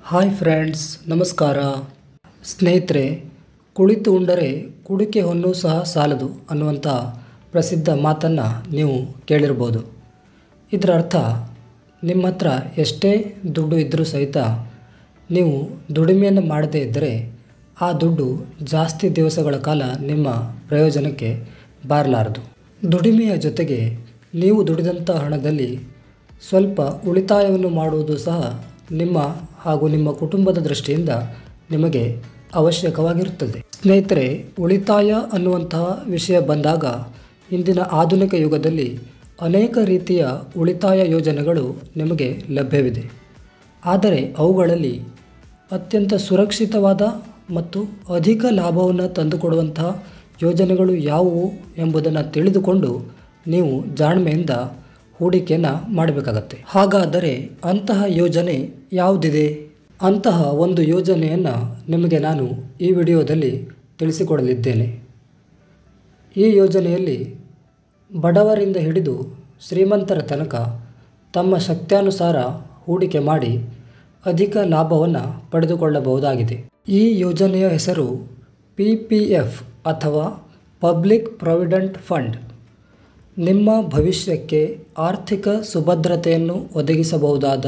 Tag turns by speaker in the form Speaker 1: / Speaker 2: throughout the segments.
Speaker 1: Hi friends, ನಮಸ್ಕಾರ. ಸ್ನೇಹಿತರೆ, ಕುಳಿತು ಉಂಡರೆ ಕುಡಿಕೆ ಹೊನ್ನು ಸಹ ಸಾಲದು ಅನ್ನುವಂಥ ಪ್ರಸಿದ್ಧ ಮಾತನ್ನು ನೀವು ಕೇಳಿರ್ಬೋದು. ಇದರ ಅರ್ಥ, ನಿಮ್ಮ ಹತ್ರ ಎಷ್ಟೇ ದುಡ್ಡು ಇದ್ದರೂ ಸಹಿತ ನೀವು ದುಡಿಮೆಯನ್ನು ಮಾಡದೇ ಇದ್ದರೆ ಆ ದುಡ್ಡು ಜಾಸ್ತಿ ದಿವಸಗಳ ಕಾಲ ನಿಮ್ಮ ಪ್ರಯೋಜನಕ್ಕೆ ಬಾರಲಾರದು. ದುಡಿಮೆಯ ಜೊತೆಗೆ ನೀವು ದುಡಿದಂಥ ಹಣದಲ್ಲಿ ಸ್ವಲ್ಪ ಉಳಿತಾಯವನ್ನು ಮಾಡುವುದು ಸಹ ನಿಮ್ಮ ಹಾಗೂ ನಿಮ್ಮ ಕುಟುಂಬದ ದೃಷ್ಟಿಯಿಂದ ನಿಮಗೆ ಅವಶ್ಯಕವಾಗಿರುತ್ತದೆ. ಸ್ನೇಹಿತರೆ, ಉಳಿತಾಯ ಅನ್ನುವಂತಹ ವಿಷಯ ಬಂದಾಗ ಇಂದಿನ ಆಧುನಿಕ ಯುಗದಲ್ಲಿ ಅನೇಕ ರೀತಿಯ ಉಳಿತಾಯ ಯೋಜನೆಗಳು ನಿಮಗೆ ಲಭ್ಯವಿದೆ. ಆದರೆ ಅವುಗಳಲ್ಲಿ ಅತ್ಯಂತ ಸುರಕ್ಷಿತವಾದ ಮತ್ತು ಅಧಿಕ ಲಾಭವನ್ನು ತಂದುಕೊಡುವಂತಹ ಯೋಜನೆಗಳು ಯಾವುವು ಎಂಬುದನ್ನು ತಿಳಿದುಕೊಂಡು ನೀವು ಜಾಣ್ಮೆಯಿಂದ ಹೂಡಿಕೆಯನ್ನು ಮಾಡಬೇಕಾಗತ್ತೆ. ಹಾಗಾದರೆ ಅಂತಹ ಯೋಜನೆ ಯಾವುದಿದೆ? ಅಂತಹ ಒಂದು ಯೋಜನೆಯನ್ನು ನಿಮಗೆ ನಾನು ಈ ವಿಡಿಯೋದಲ್ಲಿ ತಿಳಿಸಿಕೊಡಲಿದ್ದೇನೆ. ಈ ಯೋಜನೆಯಲ್ಲಿ ಬಡವರಿಂದ ಹಿಡಿದು ಶ್ರೀಮಂತರ ತನಕ ತಮ್ಮ ಶಕ್ತ್ಯಾನುಸಾರ ಹೂಡಿಕೆ ಮಾಡಿ ಅಧಿಕ ಲಾಭವನ್ನು ಪಡೆದುಕೊಳ್ಳಬಹುದಾಗಿದೆ. ಈ ಯೋಜನೆಯ ಹೆಸರು PPF ಅಥವಾ ಪಬ್ಲಿಕ್ ಪ್ರಾವಿಡೆಂಟ್ ಫಂಡ್. ನಿಮ್ಮ ಭವಿಷ್ಯಕ್ಕೆ ಆರ್ಥಿಕ ಸುಭದ್ರತೆಯನ್ನು ಒದಗಿಸಬಹುದಾದ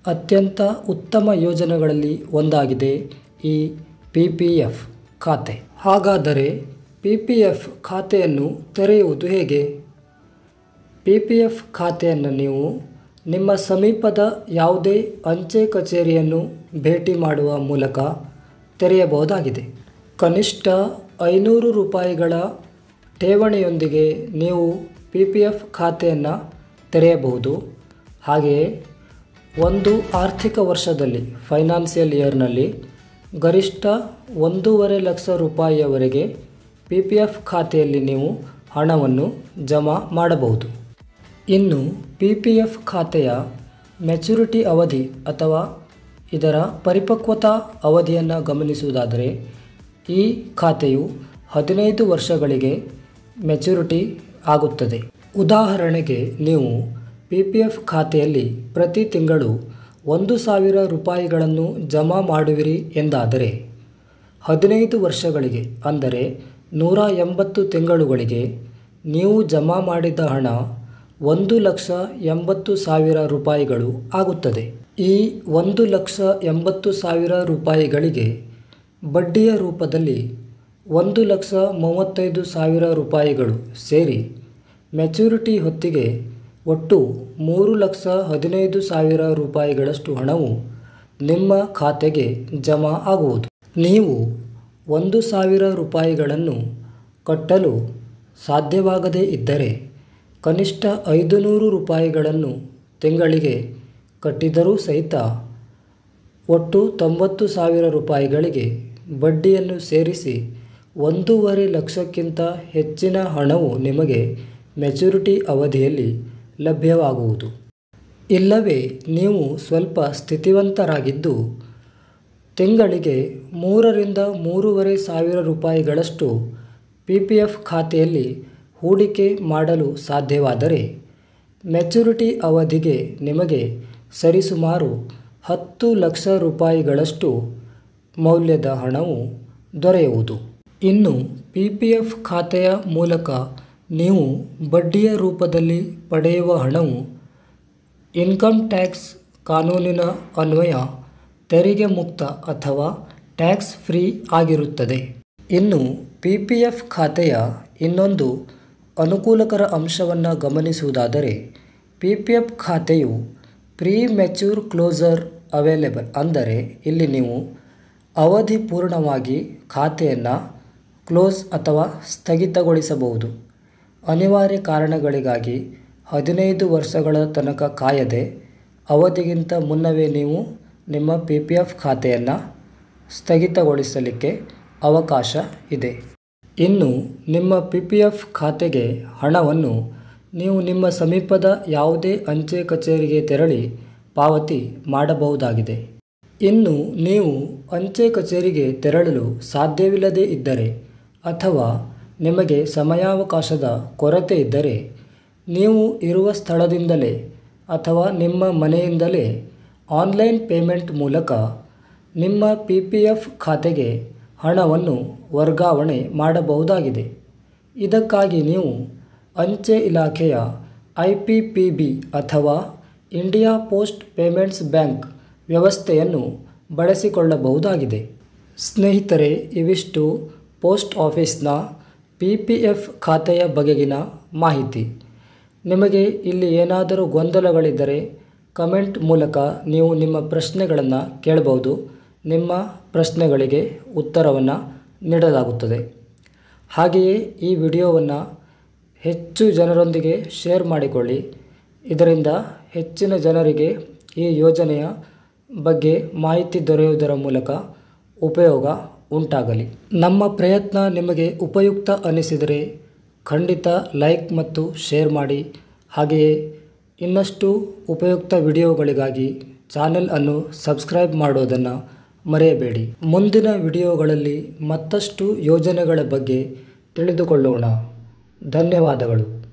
Speaker 1: ಅತ್ಯಂತ ಉತ್ತಮ ಯೋಜನೆಗಳಲ್ಲಿ ಒಂದಾಗಿದೆ ಈ PPF ಖಾತೆ. ಹಾಗಾದರೆ PPF ಖಾತೆಯನ್ನು ತೆರೆಯುವುದು ಹೇಗೆ? PPF ಖಾತೆಯನ್ನು ನೀವು ನಿಮ್ಮ ಸಮೀಪದ ಯಾವುದೇ ಅಂಚೆ ಕಚೇರಿಯನ್ನು ಭೇಟಿ ಮಾಡುವ ಮೂಲಕ ತೆರೆಯಬಹುದಾಗಿದೆ. ಕನಿಷ್ಠ 500 ರೂಪಾಯಿಗಳ ಠೇವಣಿಯೊಂದಿಗೆ ನೀವು PPF ಖಾತೆಯನ್ನು ತೆರೆಯಬಹುದು. ಹಾಗೆಯೇ ಒಂದು ಆರ್ಥಿಕ ವರ್ಷದಲ್ಲಿ ಫೈನಾನ್ಷಿಯಲ್ ಇಯರ್ನಲ್ಲಿ ಗರಿಷ್ಠ 1.5 ಲಕ್ಷ ರೂಪಾಯಿಯವರೆಗೆ PPF ಖಾತೆಯಲ್ಲಿ ನೀವು ಹಣವನ್ನು ಜಮಾ ಮಾಡಬಹುದು. ಇನ್ನು PPF ಖಾತೆಯ ಮೆಚುರಿಟಿ ಅವಧಿ ಅಥವಾ ಇದರ ಪರಿಪಕ್ವತಾ ಅವಧಿಯನ್ನು ಗಮನಿಸುವುದಾದರೆ ಈ ಖಾತೆಯು 15 ವರ್ಷಗಳಿಗೆ ಮೆಚುರಿಟಿ ಆಗುತ್ತದೆ. ಉದಾಹರಣೆಗೆ, ನೀವು PPF ಖಾತೆಯಲ್ಲಿ ಪ್ರತಿ ತಿಂಗಳು 1,000 ರೂಪಾಯಿಗಳನ್ನು ಜಮಾ ಮಾಡುವಿರಿ ಎಂದಾದರೆ 15 ವರ್ಷಗಳಿಗೆ ಅಂದರೆ 180 ತಿಂಗಳುಗಳಿಗೆ ನೀವು ಜಮಾ ಮಾಡಿದ ಹಣ 1,80,000 ರೂಪಾಯಿಗಳು ಆಗುತ್ತದೆ. ಈ 1,80,000 ರೂಪಾಯಿಗಳಿಗೆ ಬಡ್ಡಿಯ ರೂಪದಲ್ಲಿ 1,35,000 ರೂಪಾಯಿಗಳು ಸೇರಿ ಮೆಚುರಿಟಿ ಹೊತ್ತಿಗೆ ಒಟ್ಟು 3,15,000 ರೂಪಾಯಿಗಳಷ್ಟು ಹಣವು ನಿಮ್ಮ ಖಾತೆಗೆ ಜಮಾ ಆಗುವುದು. ನೀವು 1,000 ರೂಪಾಯಿಗಳನ್ನು ಕಟ್ಟಲು ಸಾಧ್ಯವಾಗದೇ ಇದ್ದರೆ ಕನಿಷ್ಠ 500 ರೂಪಾಯಿಗಳನ್ನು ತಿಂಗಳಿಗೆ ಕಟ್ಟಿದರೂ ಸಹಿತ ಒಟ್ಟು 90,000 ರೂಪಾಯಿಗಳಿಗೆ ಬಡ್ಡಿಯನ್ನು ಸೇರಿಸಿ 1.5 ಲಕ್ಷಕ್ಕಿಂತ ಹೆಚ್ಚಿನ ಹಣವು ನಿಮಗೆ ಮೆಚುರಿಟಿ ಅವಧಿಯಲ್ಲಿ ಲಭ್ಯವಾಗುವುದು. ಇಲ್ಲವೇ ನೀವು ಸ್ವಲ್ಪ ಸ್ಥಿತಿವಂತರಾಗಿದ್ದು ತಿಂಗಳಿಗೆ 3,000 ರಿಂದ 3,500 ರೂಪಾಯಿಗಳಷ್ಟು PPF ಖಾತೆಯಲ್ಲಿ ಹೂಡಿಕೆ ಮಾಡಲು ಸಾಧ್ಯವಾದರೆ ಮೆಚುರಿಟಿ ಅವಧಿಗೆ ನಿಮಗೆ ಸರಿಸುಮಾರು 10 ಲಕ್ಷ ರೂಪಾಯಿಗಳಷ್ಟು ಮೌಲ್ಯದ ಹಣವು ದೊರೆಯುವುದು. ಇನ್ನು PPF ಖಾತೆಯ ಮೂಲಕ ನೀವು ಬಡ್ಡಿಯ ರೂಪದಲ್ಲಿ ಪಡೆಯುವ ಹಣವು ಇನ್ಕಮ್ ಟ್ಯಾಕ್ಸ್ ಕಾನೂನಿನ ಅನ್ವಯ ತೆರಿಗೆ ಮುಕ್ತ ಅಥವಾ ಟ್ಯಾಕ್ಸ್ ಫ್ರೀ ಆಗಿರುತ್ತದೆ. ಇನ್ನು PPF ಖಾತೆಯ ಇನ್ನೊಂದು ಅನುಕೂಲಕರ ಅಂಶವನ್ನು ಗಮನಿಸುವುದಾದರೆ PPF ಖಾತೆಯು ಪ್ರೀ ಮೆಚ್ಯೂರ್ ಕ್ಲೋಸರ್ ಅವೈಲೇಬಲ್, ಅಂದರೆ ಇಲ್ಲಿ ನೀವು ಅವಧಿ ಪೂರ್ಣವಾಗಿ ಖಾತೆಯನ್ನು ಕ್ಲೋಸ್ ಅಥವಾ ಸ್ಥಗಿತಗೊಳಿಸಬಹುದು. ಅನಿವಾರ್ಯ ಕಾರಣಗಳಿಗಾಗಿ 15 ವರ್ಷಗಳ ತನಕ ಕಾಯದೆ ಅವಧಿಗಿಂತ ಮುನ್ನವೇ ನೀವು ನಿಮ್ಮ PPF ಖಾತೆಯನ್ನು ಸ್ಥಗಿತಗೊಳಿಸಲಿಕ್ಕೆ ಅವಕಾಶ ಇದೆ. ಇನ್ನು ನಿಮ್ಮ PPF ಖಾತೆಗೆ ಹಣವನ್ನು ನೀವು ನಿಮ್ಮ ಸಮೀಪದ ಯಾವುದೇ ಅಂಚೆ ಕಚೇರಿಗೆ ತೆರಳಿ ಪಾವತಿ ಮಾಡಬಹುದಾಗಿದೆ. ಇನ್ನು ನೀವು ಅಂಚೆ ಕಚೇರಿಗೆ ತೆರಳಲು ಸಾಧ್ಯವಿಲ್ಲದೇ ಇದ್ದರೆ ಅಥವಾ ನಿಮಗೆ ಸಮಯಾವಕಾಶದ ಕೊರತೆ ಇದ್ದರೆ ನೀವು ಇರುವ ಸ್ಥಳದಿಂದಲೇ ಅಥವಾ ನಿಮ್ಮ ಮನೆಯಿಂದಲೇ ಆನ್ಲೈನ್ ಪೇಮೆಂಟ್ ಮೂಲಕ ನಿಮ್ಮ PPF ಖಾತೆಗೆ ಹಣವನ್ನು ವರ್ಗಾವಣೆ ಮಾಡಬಹುದಾಗಿದೆ. ಇದಕ್ಕಾಗಿ ನೀವು ಅಂಚೆ ಇಲಾಖೆಯ IPPB ಅಥವಾ ಇಂಡಿಯಾ ಪೋಸ್ಟ್ ಪೇಮೆಂಟ್ಸ್ ಬ್ಯಾಂಕ್ ವ್ಯವಸ್ಥೆಯನ್ನು ಬಳಸಿಕೊಳ್ಳಬಹುದಾಗಿದೆ. ಸ್ನೇಹಿತರೆ, ಇವಿಷ್ಟು ಪೋಸ್ಟ್ ಆಫೀಸ್ನ PPF ಖಾತೆಯ ಬಗೆಗಿನ ಮಾಹಿತಿ. ನಿಮಗೆ ಇಲ್ಲಿ ಏನಾದರೂ ಗೊಂದಲಗಳಿದ್ದರೆ ಕಮೆಂಟ್ ಮೂಲಕ ನೀವು ನಿಮ್ಮ ಪ್ರಶ್ನೆಗಳನ್ನು ಕೇಳಬಹುದು. ನಿಮ್ಮ ಪ್ರಶ್ನೆಗಳಿಗೆ ಉತ್ತರವನ್ನು ನೀಡಲಾಗುತ್ತದೆ. ಹಾಗೆಯೇ ಈ ವಿಡಿಯೋವನ್ನು ಹೆಚ್ಚು ಜನರೊಂದಿಗೆ ಶೇರ್ ಮಾಡಿಕೊಳ್ಳಿ. ಇದರಿಂದ ಹೆಚ್ಚಿನ ಜನರಿಗೆ ಈ ಯೋಜನೆಯ ಬಗ್ಗೆ ಮಾಹಿತಿ ದೊರೆಯುವುದರ ಮೂಲಕ ಉಪಯೋಗ ಉಂಟಾಗಲಿ. ನಮ್ಮ ಪ್ರಯತ್ನ ನಿಮಗೆ ಉಪಯುಕ್ತ ಅನಿಸಿದರೆ ಖಂಡಿತ ಲೈಕ್ ಮತ್ತು ಶೇರ್ ಮಾಡಿ. ಹಾಗೆಯೇ ಇನ್ನಷ್ಟು ಉಪಯುಕ್ತ ವಿಡಿಯೋಗಳಿಗಾಗಿ ಚಾನೆಲ್ ಅನ್ನು ಸಬ್ಸ್ಕ್ರೈಬ್ ಮಾಡೋದನ್ನು ಮರೆಯಬೇಡಿ. ಮುಂದಿನ ವಿಡಿಯೋಗಳಲ್ಲಿ ಮತ್ತಷ್ಟು ಯೋಜನೆಗಳ ಬಗ್ಗೆ ತಿಳಿದುಕೊಳ್ಳೋಣ. ಧನ್ಯವಾದಗಳು.